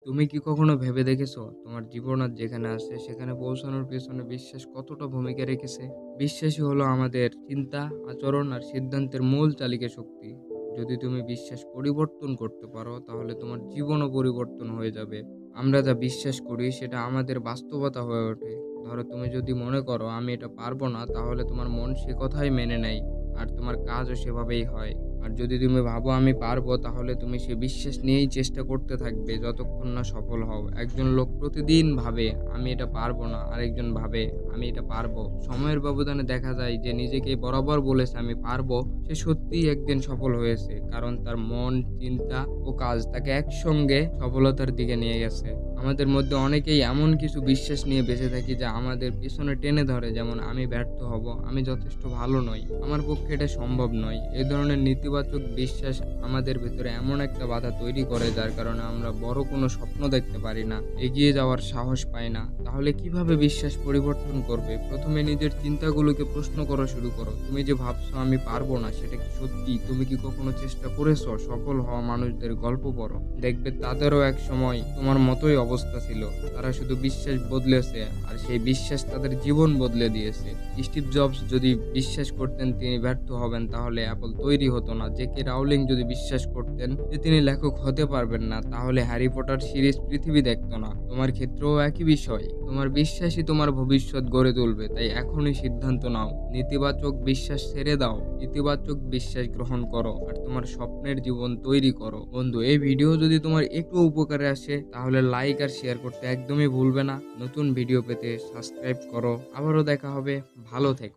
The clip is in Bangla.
তুমি কি কখনো ভেবে দেখেছো তোমার জীবন আর যেখানে আছে সেখানে পৌঁছানোর পেছনে বিশ্বাস কতটা ভূমিকা রেখেছে? বিশ্বাসই হলো আমাদের চিন্তা, আচরণ আর সিদ্ধান্তের মূল চালিকা শক্তি। যদি তুমি বিশ্বাস পরিবর্তন করতে পারো তাহলে তোমার জীবনও পরিবর্তন হয়ে যাবে। আমরা যা বিশ্বাস করি সেটা আমাদের বাস্তবতা হয়ে ওঠে। ধরো, তুমি যদি মনে করো আমি এটা পারবো না, তাহলে তোমার মন সে কথাই মেনে নেয় আর তোমার কাজও সেভাবেই হয়। আর যদি তুমি ভাবো আমি পারবো, তাহলে তুমি সে বিশ্বাস নিয়েই চেষ্টা করতে থাকবে যতক্ষণ না সফল হও। একজন লোক প্রতিদিন ভাবে আমি এটা পারবো না, আরেকজন ভাবে আমি এটা পারবো। সময়ের ব্যবধানে দেখা যায় যে নিজেকে বরাবর বলেছে আমি পারবো, সে সত্যিই একদিন সফল হয়েছে, কারণ তার মন, চিন্তা ও কাজ তাকে একসঙ্গে সফলতার দিকে নিয়ে গেছে। আমাদের মধ্যে অনেকেই এমন কিছু বিশ্বাস নিয়ে বেঁচে থাকি যা আমাদের পেছনে টেনে ধরে, যেমন আমি ব্যর্থ হব, আমি যথেষ্ট ভালো নই, আমার পক্ষে এটা সম্ভব নয়। এই ধরনের নেতিবাচক বিশ্বাস আমাদের ভেতরে এমন একটা বাধা তৈরি করে যার কারণে আমরা বড় কোনো স্বপ্ন দেখতে পারি না, এগিয়ে যাওয়ার সাহস পাই না। তাহলে কিভাবে বিশ্বাস পরিবর্তন করবে? প্রথমে নিজের চিন্তাগুলোকে প্রশ্ন করা শুরু করো। তুমি যে ভাবছো আমি পারবো না, সেটা কি সত্যি? তুমি কি কখনো চেষ্টা করেছো? সফল হওয়া মানুষদের গল্প পড়ো, দেখবে তাদেরও এক সময় তোমার মতোই অবস্থা ছিল। তারা শুধু বিশ্বাস বদলেছে আর সেই বিশ্বাস তাদের জীবন বদলে দিয়েছে। স্টিভ জবস যদি বিশ্বাস করতেন তিনি ব্যর্থ হবেন, তাহলে অ্যাপল তৈরি হতো না। জেকে রাউলিং যদি বিশ্বাস করতেন যে তিনি লেখক হতে পারবেন না, তাহলে হ্যারি পটার সিরিজ পৃথিবী দেখতো না। তোমার ক্ষেত্রেও একই বিষয়। তোমার বিশ্বাসই তোমার ভবিষ্যৎ গড়ে তুলবে। তাই এখনই সিদ্ধান্ত নাও, নেতিবাচক বিশ্বাস ছেড়ে দাও, ইতিবাচক বিশ্বাস গ্রহণ করো আর তোমার স্বপ্নের জীবন তৈরি করো। বন্ধু, এই ভিডিও যদি তোমার একটু উপকারে আসে তাহলে লাইক আর শেয়ার করতে একদমই ভুলবে না। নতুন ভিডিও পেতে সাবস্ক্রাইব করো। আবারও দেখা হবে। ভালো থেকো।